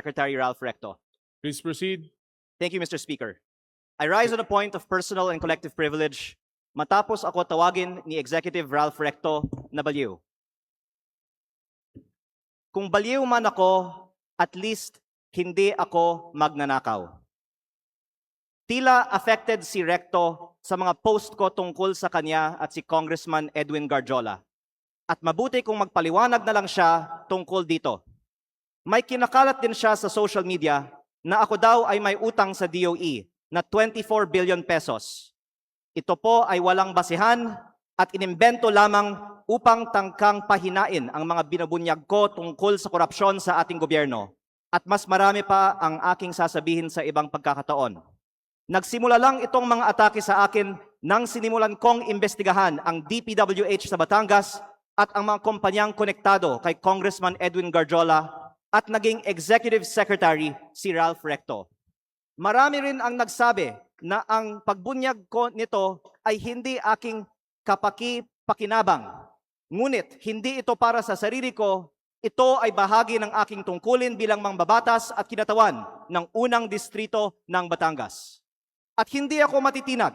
Secretary Ralph Recto. Please proceed. Thank you, Mr. Speaker. I rise on a point of personal and collective privilege matapos ako tawagin ni Executive Ralph Recto na baliw. Kung baliw man ako, at least hindi ako magnanakaw. Tila affected si Recto sa mga post ko tungkol sa kanya at si Congressman Edwin Garjola. At mabuti kung magpaliwanag na lang siya tungkol dito. May kinakalat din siya sa social media na ako daw ay may utang sa DOE na 24 billion pesos. Ito po ay walang basihan at inimbento lamang upang tangkang pahinain ang mga binubunyag ko tungkol sa korupsyon sa ating gobyerno. At mas marami pa ang aking sasabihin sa ibang pagkakataon. Nagsimula lang itong mga atake sa akin nang sinimulan kong imbestigahan ang DPWH sa Batangas at ang mga kumpanyang konektado kay Congressman Edwin Garjola at naging Executive Secretary si Ralph Recto. Marami rin ang nagsabi na ang pagbunyag ko nito ay hindi aking kapaki-pakinabang. Ngunit hindi ito para sa sarili ko, ito ay bahagi ng aking tungkulin bilang mangbabatas at kinatawan ng unang distrito ng Batangas. At hindi ako matitinag,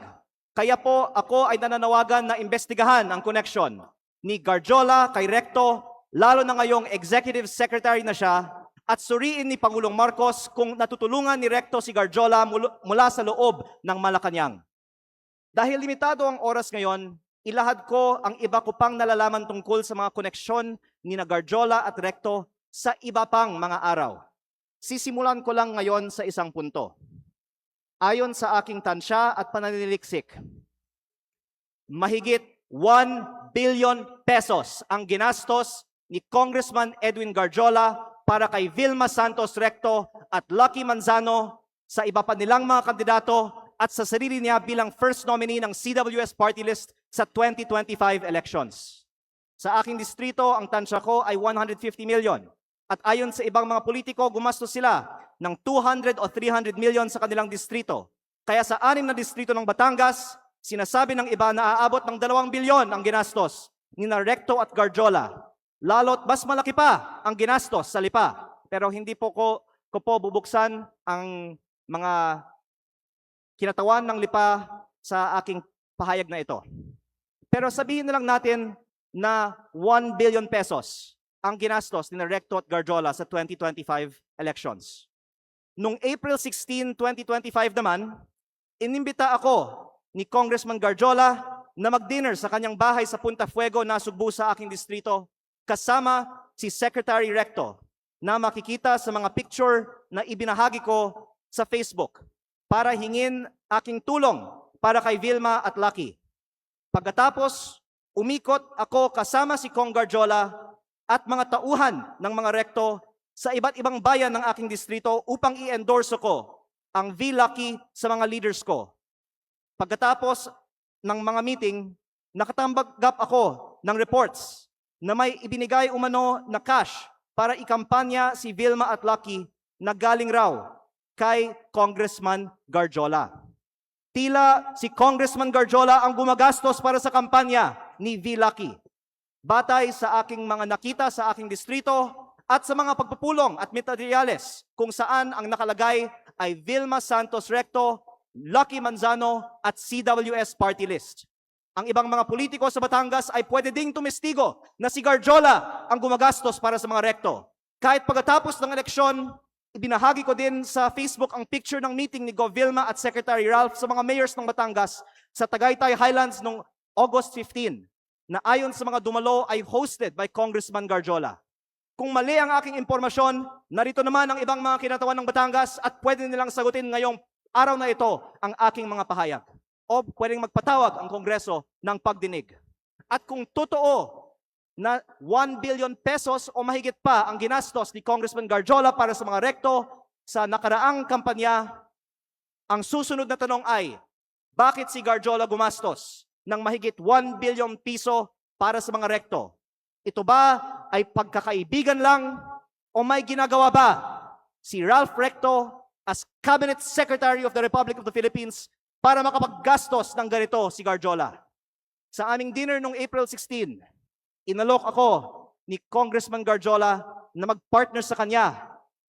kaya po ako ay nananawagan na imbestigahan ang koneksyon ni Garjola kay Recto, lalo na ngayong Executive Secretary na siya, at suriin ni Pangulong Marcos kung natutulungan ni Recto si Garjola mula sa loob ng Malacanang. Dahil limitado ang oras ngayon, ilahad ko ang iba ko pang nalalaman tungkol sa mga koneksyon ni Garjola at Recto sa iba pang mga araw. Sisimulan ko lang ngayon sa isang punto. Ayon sa aking tansya at pananiliksik, mahigit 1 billion pesos ang ginastos ni Congressman Edwin Garjola para kay Vilma Santos Recto at Lucky Manzano sa iba pa nilang mga kandidato at sa sarili niya bilang first nominee ng CWS party list sa 2025 elections. Sa aking distrito, ang tansya ko ay 150 million. At ayon sa ibang mga politiko, gumastos sila ng 200 o 300 million sa kanilang distrito. Kaya sa 6 na distrito ng Batangas, sinasabi ng iba na aabot ng 2 bilyon ang ginastos ni Recto at Garjola. Lalo't mas malaki pa ang ginastos sa Lipa. Pero hindi po ko bubuksan ang mga kinatawan ng Lipa sa aking pahayag na ito. Pero sabihin na lang natin na 1 billion pesos ang ginastos ni Recto at Garjola sa 2025 elections. Noong April 16, 2025 naman, inimbita ako ni Congressman Garjola na mag-dinner sa kanyang bahay sa Punta Fuego na Sugbo sa aking distrito kasama si Secretary Recto na makikita sa mga picture na ibinahagi ko sa Facebook para hingin aking tulong para kay Vilma at Lucky. Pagkatapos, umikot ako kasama si Cong Garjola at mga tauhan ng mga Recto sa iba't ibang bayan ng aking distrito upang i-endorse ko ang V-Lucky sa mga leaders ko. Pagkatapos ng mga meeting, nakatanggap ako ng reports na may ibinigay umano na cash para ikampanya si Vilma at Lucky na galing raw kay Congressman Garjola. Tila si Congressman Garjola ang gumagastos para sa kampanya ni V-Lucky. Batay sa aking mga nakita sa aking distrito at sa mga pagpupulong at materyales kung saan ang nakalagay ay Vilma Santos Recto, Lucky Manzano at CWS party list. Ang ibang mga politiko sa Batangas ay pwede ding tumestigo na si Garjola ang gumagastos para sa mga Recto. Kahit pagkatapos ng eleksyon, ibinahagi ko din sa Facebook ang picture ng meeting ni Gov. Vilma at Secretary Ralph sa mga mayors ng Batangas sa Tagaytay Highlands noong August 15 na ayon sa mga dumalo ay hosted by Congressman Garjola. Kung mali ang aking impormasyon, narito naman ang ibang mga kinatawan ng Batangas at pwede nilang sagutin ngayong araw na ito ang aking mga pahayag. O pwedeng magpatawag ang Kongreso ng pagdinig. At kung totoo na 1 billion pesos o mahigit pa ang ginastos ni Congressman Garjola para sa mga Recto sa nakaraang kampanya, ang susunod na tanong ay, bakit si Garjola gumastos ng mahigit 1 billion piso para sa mga Recto? Ito ba ay pagkakaibigan lang o may ginagawa ba si Ralph Recto as Cabinet Secretary of the Republic of the Philippines para makapaggastos ng ganito si Garjola? Sa aming dinner noong April 16, inalok ako ni Congressman Garjola na mag-partner sa kanya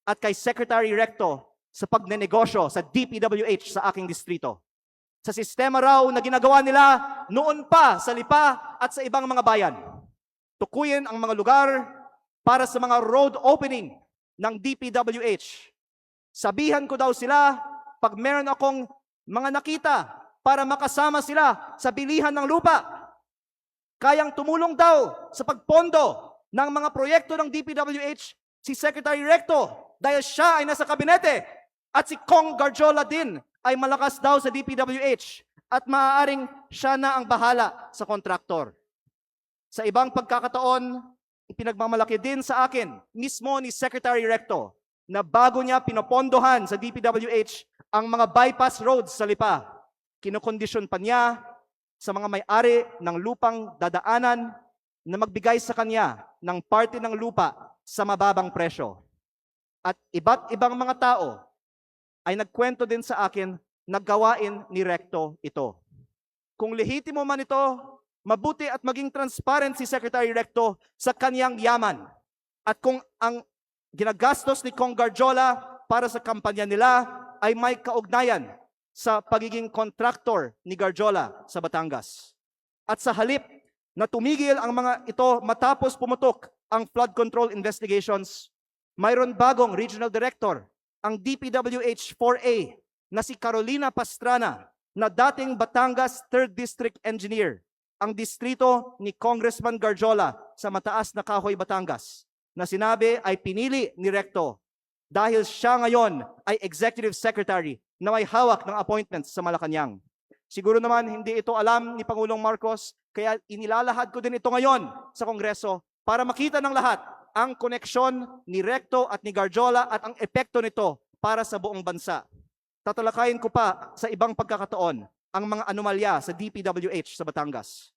at kay Secretary Recto sa pagnenegosyo sa DPWH sa aking distrito. Sa sistema raw na ginagawa nila noon pa sa Lipa at sa ibang mga bayan. Tukuyin ang mga lugar para sa mga road opening ng DPWH. Sabihan ko daw sila pag meron akong mga nakita para makasama sila sa bilihan ng lupa. Kayang tumulong daw sa pagpondo ng mga proyekto ng DPWH si Secretary Recto dahil siya ay nasa kabinete at si Kong Garjola din ay malakas daw sa DPWH at maaaring siya na ang bahala sa kontraktor. Sa ibang pagkakataon, ipinagmamalaki din sa akin mismo ni Secretary Recto na bago niya pinopondohan sa DPWH ang mga bypass roads sa Lipa, kinokondisyon pa niya sa mga may-ari ng lupang dadaanan na magbigay sa kanya ng parte ng lupa sa mababang presyo. At iba't ibang mga tao ay nagkwento din sa akin na gawain ni Recto ito. Kung lehitimo man ito, mabuti at maging transparent si Secretary Recto sa kanyang yaman. At kung ang ginagastos ni Kong Garjola para sa kampanya nila ay may kaugnayan sa pagiging kontraktor ni Garjola sa Batangas. At sa halip na tumigil ang mga ito matapos pumutok ang flood control investigations, mayroon bagong regional director, ang DPWH 4A na si Carolina Pastrana na dating Batangas 3rd District Engineer, ang distrito ni Congressman Garjola sa Mataas na Kahoy, Batangas, na sinabi ay pinili ni Recto dahil siya ngayon ay Executive Secretary na may hawak ng appointments sa Malacanang. Siguro naman hindi ito alam ni Pangulong Marcos, kaya inilalahad ko din ito ngayon sa Kongreso para makita ng lahat ang koneksyon ni Recto at ni Garjola at ang epekto nito para sa buong bansa. Tatalakayin ko pa sa ibang pagkakataon ang mga anomalya sa DPWH sa Batangas.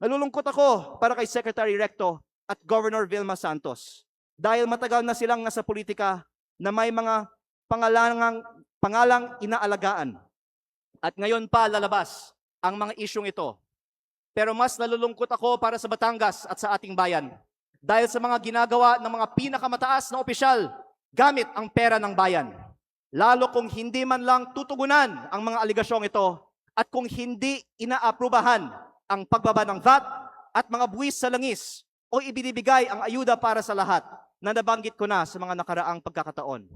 Nalulungkot ako para kay Secretary Recto at Governor Vilma Santos dahil matagal na silang nasa politika na may mga pangalang inaalagaan. At ngayon pa lalabas ang mga isyong ito. Pero mas nalulungkot ako para sa Batangas at sa ating bayan dahil sa mga ginagawa ng mga pinakamataas na opisyal gamit ang pera ng bayan. Lalo kung hindi man lang tutugunan ang mga aligasyong ito at kung hindi inaaprubahan ang pagbaba ng VAT at mga buwis sa langis o ibinibigay ang ayuda para sa lahat na nabanggit ko na sa mga nakaraang pagkakataon.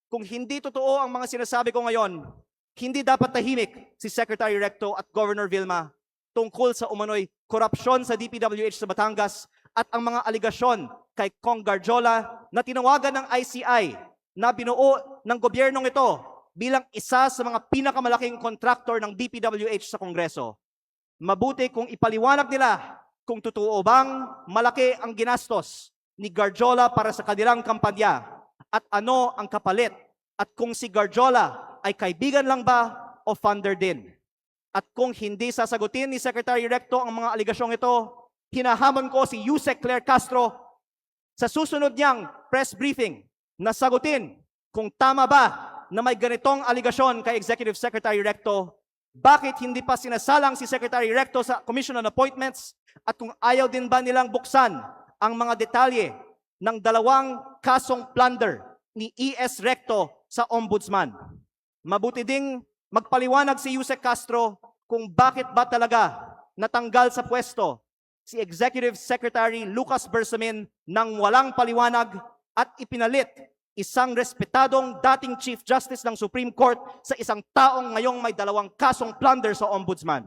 Kung hindi totoo ang mga sinasabi ko ngayon, hindi dapat tahimik si Secretary Recto at Governor Vilma tungkol sa umano'y korupsyon sa DPWH sa Batangas at ang mga aligasyon kay Kong Garjola na tinawagan ng ICI na binuo ng gobyernong ito bilang isa sa mga pinakamalaking kontraktor ng DPWH sa Kongreso. Mabuti kung ipaliwanag nila kung totoo bang malaki ang ginastos ni Garjola para sa kanilang kampanya at ano ang kapalit at kung si Garjola ay kaibigan lang ba o funder din. At kung hindi sasagutin ni Secretary Recto ang mga aligasyong ito, hinahamon ko si Yusek Claire Castro sa susunod niyang press briefing na sagutin kung tama ba na may ganitong aligasyon kay Executive Secretary Recto, bakit hindi pa sinasalang si Secretary Recto sa Commission on Appointments at kung ayaw din ba nilang buksan ang mga detalye ng 2 kasong plunder ni ES Recto sa Ombudsman. Mabuti ding magpaliwanag si Yusek Castro kung bakit ba talaga natanggal sa pwesto si Executive Secretary Lucas Bersamin nang walang paliwanag at ipinalit isang respetadong dating Chief Justice ng Supreme Court sa isang taong ngayong may 2 kasong plunder sa Ombudsman.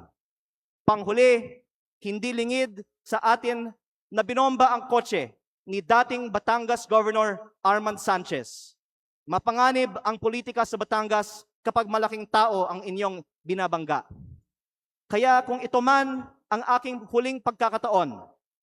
Panghuli, hindi lingid sa atin na binomba ang kotse ni dating Batangas Governor Armand Sanchez. Mapanganib ang politika sa Batangas kapag malaking tao ang inyong binabangga. Kaya kung ito man ang aking huling pagkakataon,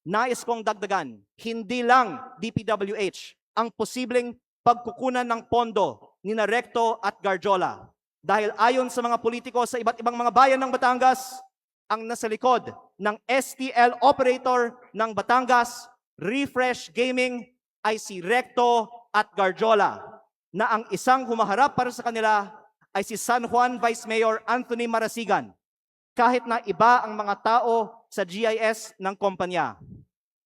nais kong dagdagan, hindi lang DPWH ang posibleng pagkukunan ng pondo ni Recto at Garjola. Dahil ayon sa mga politiko sa iba't ibang mga bayan ng Batangas, ang nasa likod ng STL operator ng Batangas, Refresh Gaming, ay si Recto at Garjola, na ang isang humaharap para sa kanila ay si San Juan Vice Mayor Anthony Marasigan, kahit na iba ang mga tao sa GIS ng kumpanya.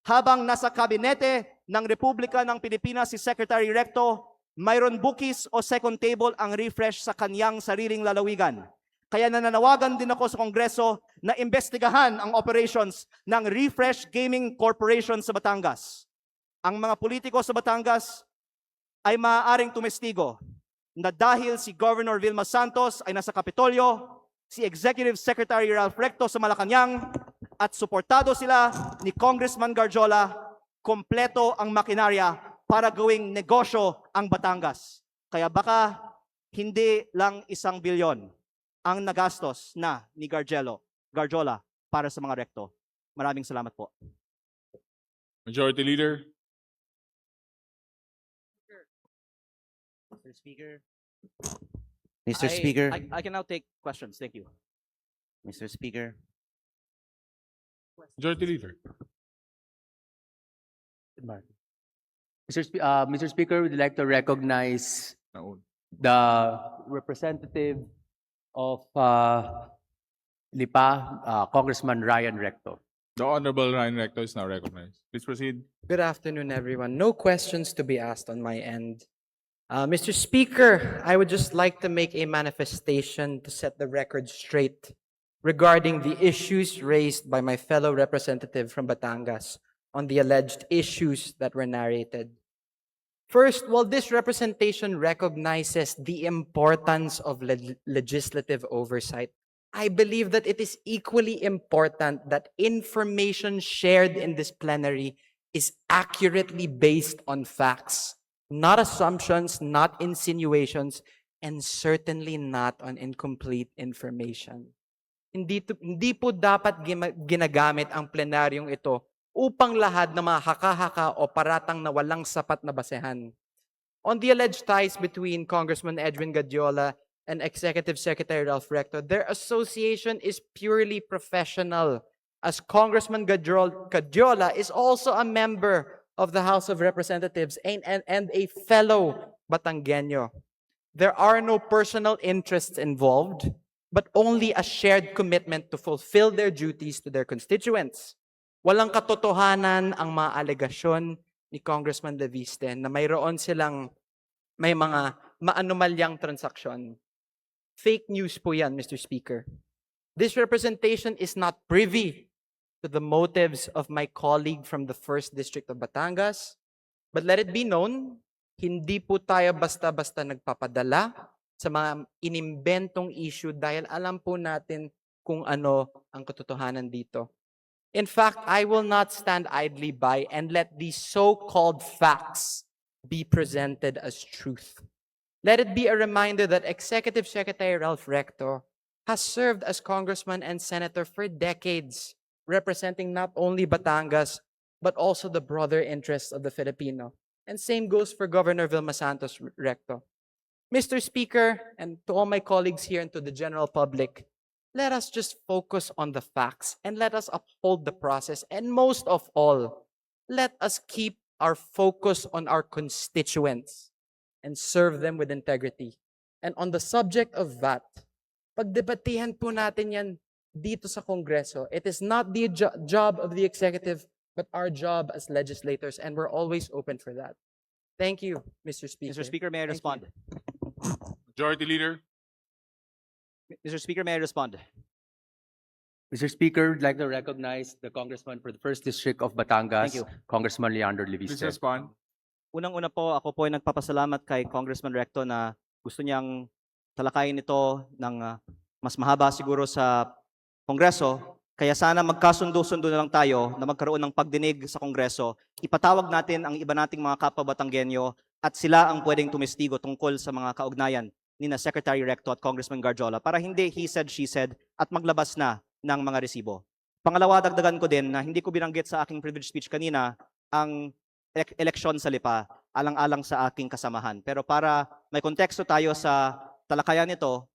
Habang nasa kabinete ng Republika ng Pilipinas si Secretary Recto, mayroon bookies o second table ang refresh sa kanyang sariling lalawigan. Kaya nananawagan din ako sa Kongreso na imbestigahan ang operations ng Refresh Gaming Corporation sa Batangas. Ang mga politiko sa Batangas ay maaaring tumestigo na dahil si Governor Vilma Santos ay nasa Kapitolyo, si Executive Secretary Ralph Recto sa Malacanang, at suportado sila ni Congressman Garjola, kompleto ang makinarya para gawing negosyo ang Batangas. Kaya baka hindi lang 1 bilyon ang nagastos na ni Garjola para sa mga rekto. Maraming salamat po. Majority Leader. Mr. Speaker. Mr. Speaker. I can now take questions. Thank you. Mr. Speaker. Majority Leader. Mr. Speaker, we'd like to recognize Naun. the representative of Lipa, Congressman Ryan Recto. The Honorable Ryan Recto is now recognized. Please proceed. Good afternoon, everyone. No questions to be asked on my end. Mr. Speaker, I would just like to make a manifestation to set the record straight regarding the issues raised by my fellow representative from Batangas on the alleged issues that were narrated. First, while this representation recognizes the importance of legislative oversight, I believe that it is equally important that information shared in this plenary is accurately based on facts, not assumptions, not insinuations, and certainly not on incomplete information. Hindi po dapat ginagamit ang plenaryong ito upang lahad na mga haka-haka o paratang na walang sapat na basehan. On the alleged ties between Congressman Edwin Gadiola and Executive Secretary Ralph Recto, their association is purely professional, as Congressman Gadiola is also a member of the House of Representatives and a fellow Batangueño. There are no personal interests involved, but only a shared commitment to fulfill their duties to their constituents. Walang katotohanan ang mga alegasyon ni Congressman Leviste na may mga maanomalyang transaksyon. Fake news po yan, Mr. Speaker. This representation is not privy to the motives of my colleague from the 1st District of Batangas. But let it be known, hindi po tayo basta-basta nagpapadala sa mga inimbentong issue dahil alam po natin kung ano ang katotohanan dito. In fact, I will not stand idly by and let these so-called facts be presented as truth. Let it be a reminder that Executive Secretary Ralph Recto has served as congressman and senator for decades, representing not only Batangas, but also the broader interests of the Filipino. And same goes for Governor Vilma Santos Recto. Mr. Speaker, and to all my colleagues here and to the general public, let us just focus on the facts and let us uphold the process. And most of all, let us keep our focus on our constituents and serve them with integrity. And on the subject of VAT, pagdebatehan po natin yan dito sa Kongreso. It is not the job of the executive, but our job as legislators, and we're always open for that. Thank you, Mr. Speaker. Mr. Speaker, may I Thank respond? Majority Leader. Mr. Speaker, may I respond? Mr. Speaker, I'd like to recognize the Congressman for the 1st District of Batangas, Thank you. Congressman Leandro Please Leviste. respond. Unang-una po, ako po ay nagpapasalamat kay Congressman Recto na gusto niyang talakayin ito ng mas mahaba siguro sa Kongreso. Kaya sana magkasundo-sundo na lang tayo na magkaroon ng pagdinig sa Kongreso. Ipatawag natin ang iba nating mga kapwa Batanggenyo at sila ang pwedeng tumestigo tungkol sa mga kaugnayan ni na Secretary Recto at Congressman Garjola para hindi he said, she said at maglabas na ng mga resibo. Pangalawa, dagdagan ko din na hindi ko binanggit sa aking privilege speech kanina ang eleksyon sa Lipa, alang-alang sa aking kasamahan. Pero para may konteksto tayo sa talakayan nito,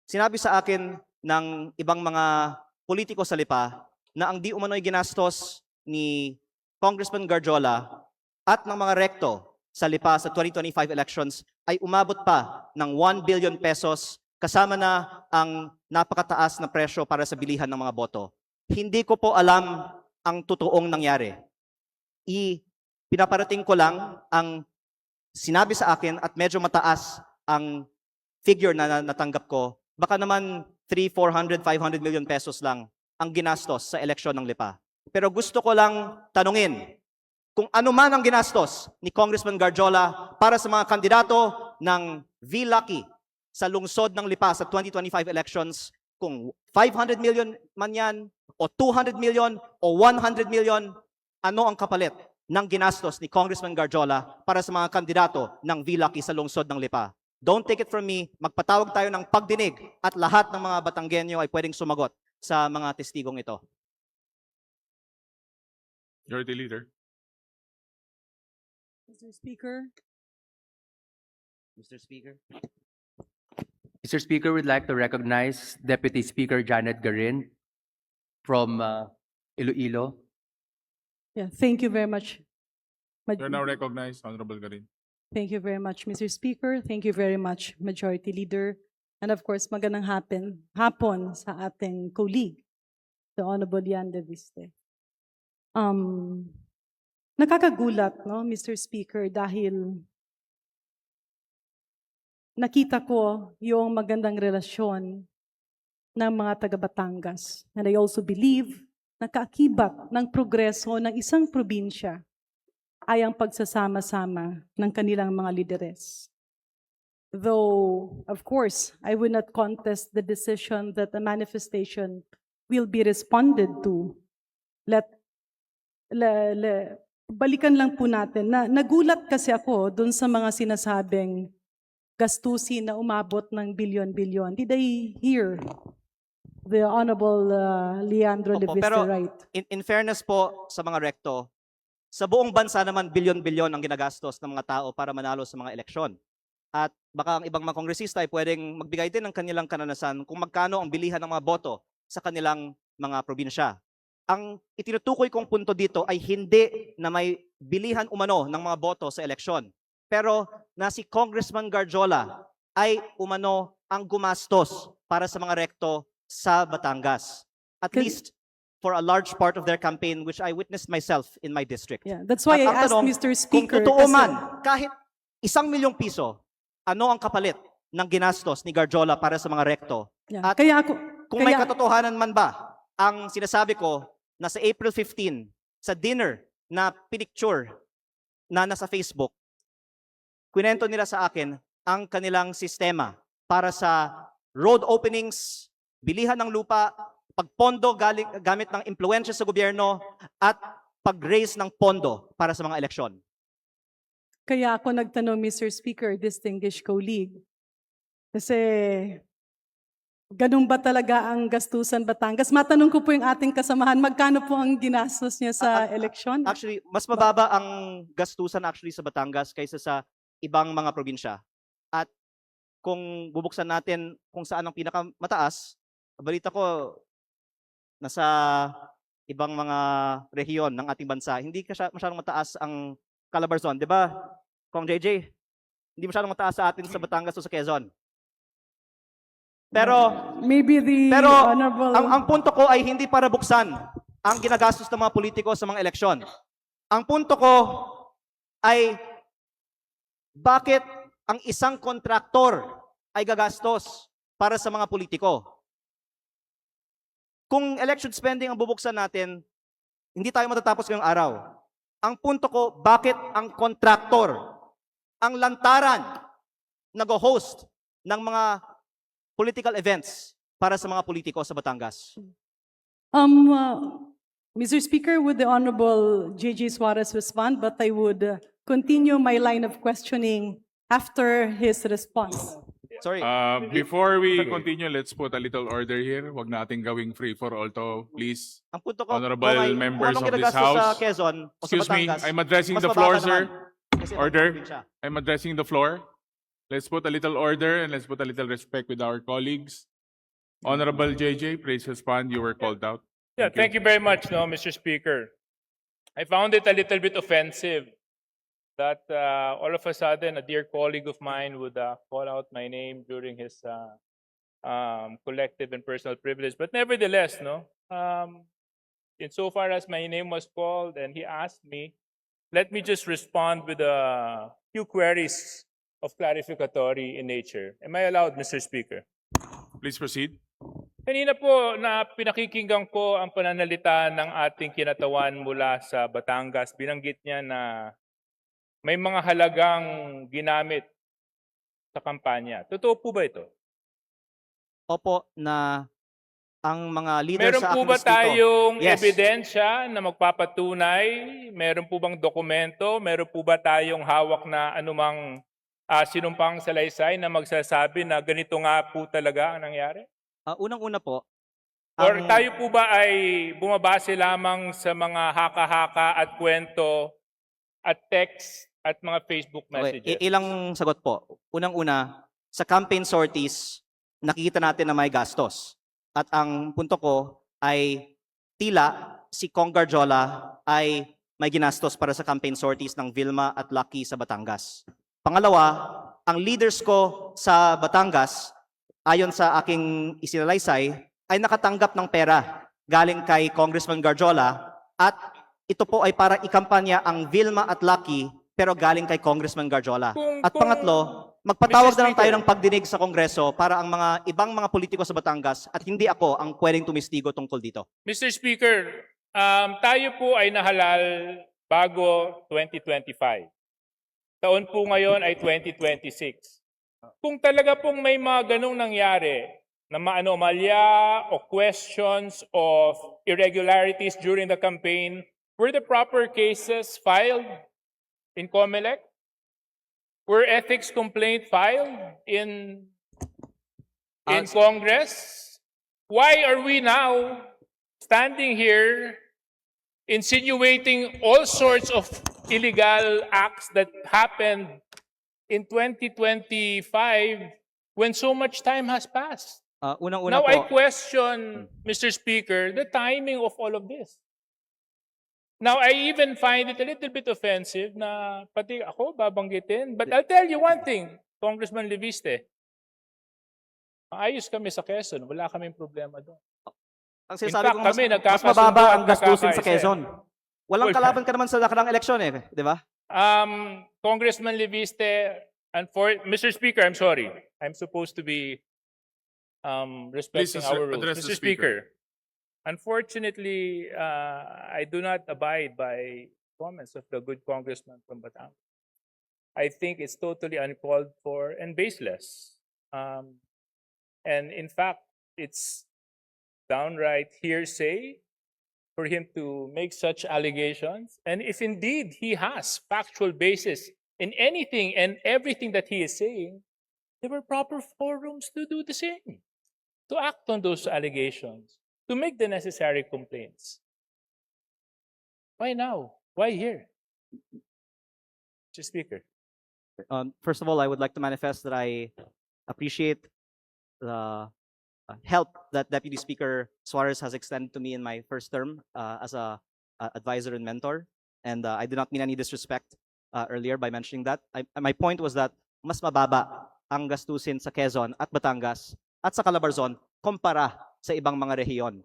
sinabi sa akin ng ibang mga politiko sa Lipa na ang di umano'y ginastos ni Congressman Garjola at ng mga rekto sa Lipa sa 2025 elections ay umabot pa ng 1 billion pesos kasama na ang napakataas na presyo para sa bilihan ng mga boto. Hindi ko po alam ang totoong nangyari. Pinaparating ko lang ang sinabi sa akin at medyo mataas ang figure na natanggap ko, baka naman 3, 400, 500 million pesos lang ang ginastos sa eleksyon ng Lipa. Pero gusto ko lang tanungin kung ano man ang ginastos ni Congressman Garjola para sa mga kandidato ng V-Lucky sa lungsod ng Lipa sa 2025 elections, kung 500 million man yan, o 200 million, o 100 million, ano ang kapalit ng ginastos ni Congressman Garjola para sa mga kandidato ng V-Lucky sa lungsod ng Lipa? Don't take it from me, magpatawag tayo ng pagdinig at lahat ng mga Batanggenyo ay pwedeng sumagot sa mga testigong ito. Majority Leader. Mr. Speaker, Mr. Speaker. Mr. Speaker, we'd like to recognize Deputy Speaker Janet Garin from Iloilo. yeah, thank you very much. You're now recognized, Honorable Garin. Thank you very much, Mr. Speaker. Thank you very much, Majority Leader. And of course, magandang hapon sa ating colleague, the Honorable Yan De Viste. Nakakagulat, no, Mr. Speaker, dahil nakita ko yung magandang relasyon ng mga taga Batangas. And I also believe na kaakibat ng progreso ng isang probinsya ay ang pagsasama-sama ng kanilang mga lideres. Though, of course, I would not contest the decision that the manifestation will be responded to. Balikan lang po natin na nagulat kasi ako dun sa mga sinasabing gastusin na umabot ng bilyon-bilyon. Did I hear the Honorable Leandro Opo, Leviste pero right? in fairness po sa mga rekto, sa buong bansa naman bilyon-bilyon ang ginagastos ng mga tao para manalo sa mga eleksyon. At baka ang ibang mga kongresista ay pwedeng magbigay din ng kanilang kananasan kung magkano ang bilihan ng mga boto sa kanilang mga probinsya. Ang itinutukoy kong punto dito ay hindi na may bilihan umano ng mga boto sa eleksyon, pero na si Congressman Garjola ay umano ang gumastos para sa mga rekto sa Batangas. At Can- least for a large part of their campaign, which I witnessed myself in my district. Yeah, that's why At ang I asked tanong, Mr. Kung Speaker. totoo kasi- man, kahit 1 milyong piso, ano ang kapalit ng ginastos ni Garjola para sa mga rekto? Yeah, At kaya ako, Kung may kaya- katotohanan man ba ang sinasabi ko na sa April 15, sa dinner na pinicture na nasa Facebook, kwento nila sa akin ang kanilang sistema para sa road openings, bilihan ng lupa, pagpondo gamit ng impluensya sa gobyerno, at pag-raise ng pondo para sa mga eleksyon. Kaya ako nagtanong, Mr. Speaker, distinguished colleague, kasi ganun ba talaga ang gastusan Batangas? Matanong ko po yung ating kasamahan, magkano po ang ginastos niya sa eleksyon? Actually, mas mababa ang gastusan actually sa Batangas kaysa sa ibang mga probinsya. At kung bubuksan natin kung saan ang pinakamataas, balita ko nasa ibang mga rehiyon ng ating bansa, hindi masyadong mataas ang Calabarzon, di ba? Kong JJ, hindi masyadong mataas sa atin sa Batangas o sa Quezon. Pero Maybe the Pero Honorable... ang punto ko ay hindi para buksan ang ginagastos ng mga politiko sa mga eleksyon. Ang punto ko ay bakit ang isang kontraktor ay gagastos para sa mga politiko? Kung election spending ang bubuksan natin, hindi tayo matatapos ngayong araw. Ang punto ko, bakit ang kontraktor, ang lantaran, nag-host ng mga political events para sa mga politiko sa Batangas? Mr. Speaker, would the Honorable J.J. Suarez respond? But I would continue my line of questioning after his response. Sorry. Before we continue, let's put a little order here. Huwag nating gawing free for all to, please. Ang punto ko, Honorable kung members anong of this ginagastos sa House. Quezon o sa Excuse me, Batangas, I'm addressing mas the mababa floor, naman. sir. Kasi Order. ibang probinsya. I'm addressing the floor. Let's put a little order and let's put a little respect with our colleagues. Honorable JJ, please respond. You were called out. Yeah, thank you very much, no, Mr. Speaker. I found it a little bit offensive that all of a sudden a dear colleague of mine would call out my name during his collective and personal privilege. But nevertheless, no, insofar as my name was called and he asked me, let me just respond with a few queries of clarificatory in nature. Am I allowed, Mr. Speaker? Please proceed. Kanina po na pinakikinggan ko ang pananalita ng ating kinatawan mula sa Batangas. Binanggit niya na may mga halagang ginamit sa kampanya. Totoo po ba ito? Opo, na ang mga leader Meron sa po aking ba distrito- tayong Yes. ebidensya na magpapatunay? Meron po bang dokumento? Meron po ba tayong hawak na anumang sinumpang salaysay na magsasabi na ganito nga po talaga ang nangyari? Unang-una po, Or ang- tayo po ba ay bumabase lamang sa mga haka-haka at kwento at text at mga Facebook okay, messages? ilang sagot po. Unang-una, sa campaign sorties, nakikita natin na may gastos. At ang punto ko ay tila si Kong Garjola ay may ginastos para sa campaign sorties ng Vilma at Lucky sa Batangas. Pangalawa, ang leaders ko sa Batangas, ayon sa aking isinalaysay, ay nakatanggap ng pera galing kay Congressman Garjola at ito po ay para ikampanya ang Vilma at Lucky pero galing kay Congressman Garjola. At pangatlo, magpatawag na lang tayo ng pagdinig sa Kongreso para ang mga ibang mga politiko sa Batangas at hindi ako ang pwedeng tumistigo tungkol dito. Mr. Speaker, tayo po ay nahalal bago 2025. Taon po ngayon ay 2026. Kung talaga pong may mga ganong nangyari na maanomalya o questions of irregularities during the campaign, were the proper cases filed in COMELEC? Were ethics complaint filed in Congress? Why are we now standing here insinuating all sorts of illegal acts that happened in 2025 when so much time has passed? Unang-una Now po, I question, Mr. Speaker, the timing of all of this. Now, I even find it a little bit offensive na pati ako babanggitin. But I'll tell you one thing, Congressman Leviste. Maayos kami sa Quezon. Wala kaming problema doon. ang In sinasabi fact, ko kami mas nagkakasundo mababa at ang gastusin sa nagkakaisa. Quezon. Walang Well, kalaban ka naman sa nakarang eleksyon eh, di ba? Congressman Leviste, Mr. Speaker, I'm sorry. I'm supposed to be respecting Please our rules. address the Mr. Speaker, unfortunately, I do not abide by comments of the good congressman from Batangas. I think it's totally uncalled for and baseless. And in fact, it's downright hearsay for him to make such allegations. And if indeed he has factual basis in anything and everything that he is saying, there were proper forums to do the same, to act on those allegations, to make the necessary complaints. Why now? Why here? Mr. Speaker. First of all, I would like to manifest that I appreciate the help that Deputy Speaker Suarez has extended to me in my first term as a advisor and mentor. And I do not mean any disrespect earlier by mentioning that. My point was that mas mababa ang gastusin sa Quezon at Batangas at sa Calabarzon kumpara sa ibang mga rehiyon.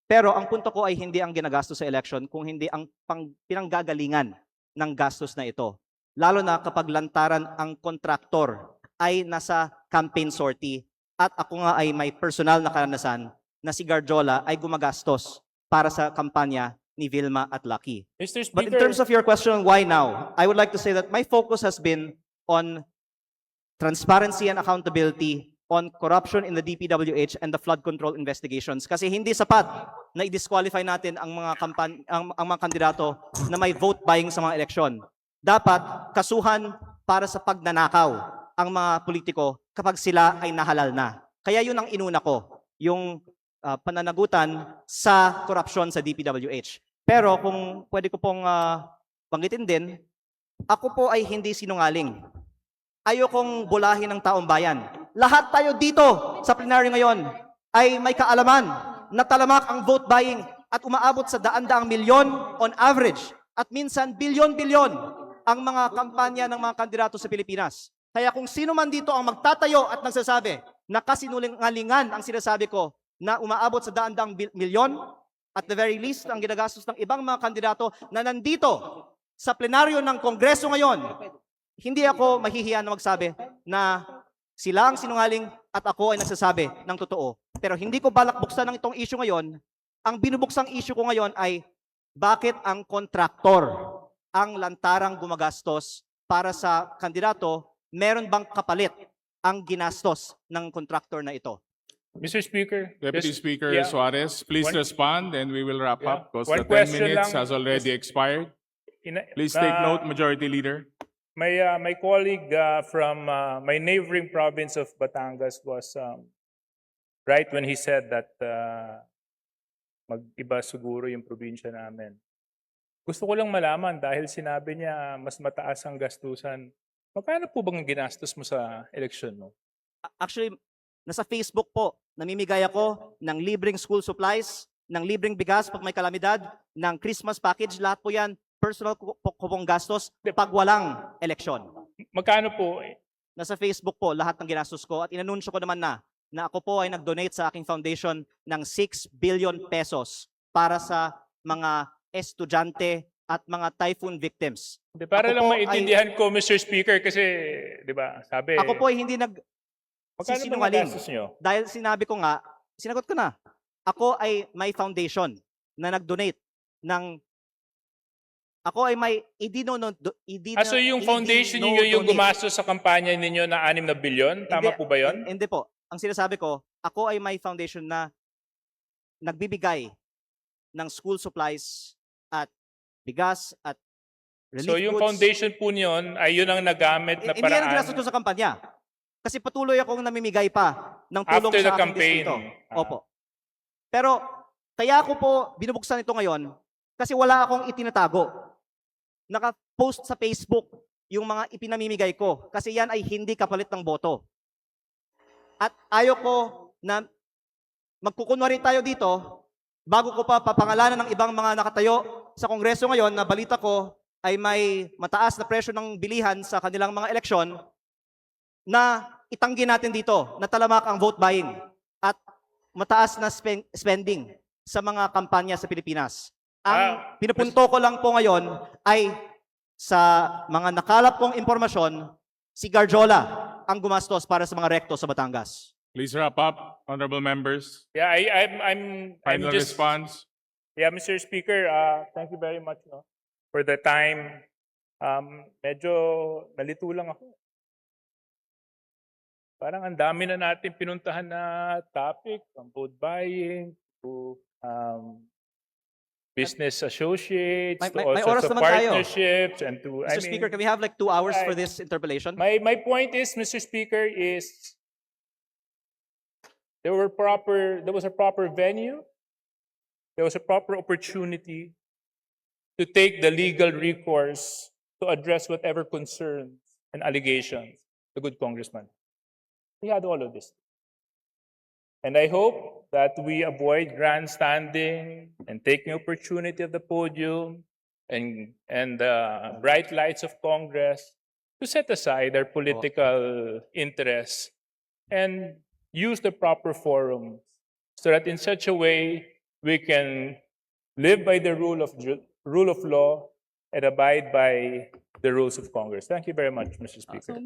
Pero ang punto ko ay hindi ang ginagastos sa election kung hindi ang pinanggagalingan ng gastos na ito. Lalo na kapag lantaran ang kontraktor ay nasa campaign sortie at ako nga ay may personal na karanasan na si Garjola ay gumagastos para sa kampanya ni Vilma at Lucky. Mr. Speaker. But in terms of your question, why now? I would like to say that my focus has been on transparency and accountability on corruption in the DPWH and the flood control investigations. Kasi hindi sapat na i-disqualify natin ang mga ang mga kandidato na may vote buying sa mga eleksyon. Dapat kasuhan para sa pagnanakaw ang mga politiko kapag sila ay nahalal na. Kaya yun ang inuna ko, yung pananagutan sa korupsyon sa DPWH. Pero kung pwede ko pong banggitin din, ako po ay hindi sinungaling. Ayokong bulahin ng taong bayan. Lahat tayo dito sa plenaryo ngayon ay may kaalaman na talamak ang vote buying at umaabot sa daan-daang milyon on average at minsan bilyon-bilyon ang mga kampanya ng mga kandidato sa Pilipinas. Kaya kung sino man dito ang magtatayo at nagsasabi na kasinungalingan ang sinasabi ko na umaabot sa daan-daang milyon, at the very least, ang ginagastos ng ibang mga kandidato na nandito sa plenaryo ng Kongreso ngayon hindi ako mahihiya na magsabi na sila ang sinungaling at ako ay nagsasabi ng totoo. Pero hindi ko balak buksan ng itong issue ngayon. Ang binubuksang issue ko ngayon ay bakit ang kontraktor ang lantarang gumagastos para sa kandidato, meron bang kapalit ang ginastos ng kontraktor na ito? Mr. Speaker, Deputy just- Speaker yeah. Suarez, please One- respond and we will wrap Yeah. up because One the 10 question minutes lang. has already expired. ina- Please take na- note, Majority Leader. My colleague from my neighboring province of Batangas was right when he said that mag-iba siguro yung probinsya namin. Gusto ko lang malaman dahil sinabi niya mas mataas ang gastusan. Magkano po bang ginastos mo sa eleksyon mo? Actually, nasa Facebook po, namimigay ako ng libreng school supplies, ng libreng bigas pag may kalamidad, ng Christmas package, lahat po yan, personal ko pong gastos pag walang eleksyon. Magkano po? Nasa Facebook po, lahat ng ginastos ko at inanunsyo ko naman na ako po ay nag-donate sa aking foundation ng 6 billion pesos para sa mga estudyante at mga typhoon victims. Para Ako lang po maintindihan ko, Mr. Speaker, kasi, di ba, sabi, Ako po ay hindi magkano ba sisinungaling. gastos nyo? Dahil sinabi ko nga, sinagot ko na, ako ay may foundation na nag-donate ng ako ay may So yung foundation niyo yung gumastos sa kampanya ninyo na 6 na bilyon? Tama po ba yun? Hindi po. Ang sinasabi ko, ako ay may foundation na nagbibigay ng school supplies at bigas at relief So yung goods. foundation po niyon ay yun ang nagamit na Hindi yan ang ginastos ko paraan sa kampanya. Kasi patuloy akong namimigay pa ng tulong after the sa aking campaign. distrito. Opo. Pero kaya ako po binubuksan ito ngayon kasi wala akong itinatago. Naka-post sa Facebook yung mga ipinamimigay ko kasi yan ay hindi kapalit ng boto. At ayoko na magkukunwari tayo dito bago ko pa papangalanan ng ibang mga nakatayo sa Kongreso ngayon na balita ko ay may mataas na presyo ng bilihan sa kanilang mga eleksyon na itanggi natin dito na talamak ang vote buying at mataas na spending sa mga kampanya sa Pilipinas. Ang pinupunto ko lang po ngayon ay sa mga nakalap kong impormasyon, si Garjola ang gumastos para sa mga rekto sa Batangas. Please wrap up, honorable members. Yeah, I'm Final just, response. yeah, Mr. Speaker, thank you very much for the time. Medyo nalito lang ako. Parang ang dami na natin pinuntahan na topic, from vote buying to business associates, May- to may also oras to naman tayo. partnerships, and to, Mr. Speaker, can we have like 2 hours for Right. this interpellation? My point is, Mr. Speaker, is there was a proper venue, there was a proper opportunity to take the legal recourse to address whatever concerns and allegations the good congressman. We had all of this. And I hope that we avoid grandstanding and taking opportunity of the podium and the bright lights of Congress to set aside their political interests and use the proper forums so that in such a way we can live by the rule of law and abide by the rules of Congress. Thank you very much, Mr. Speaker. So,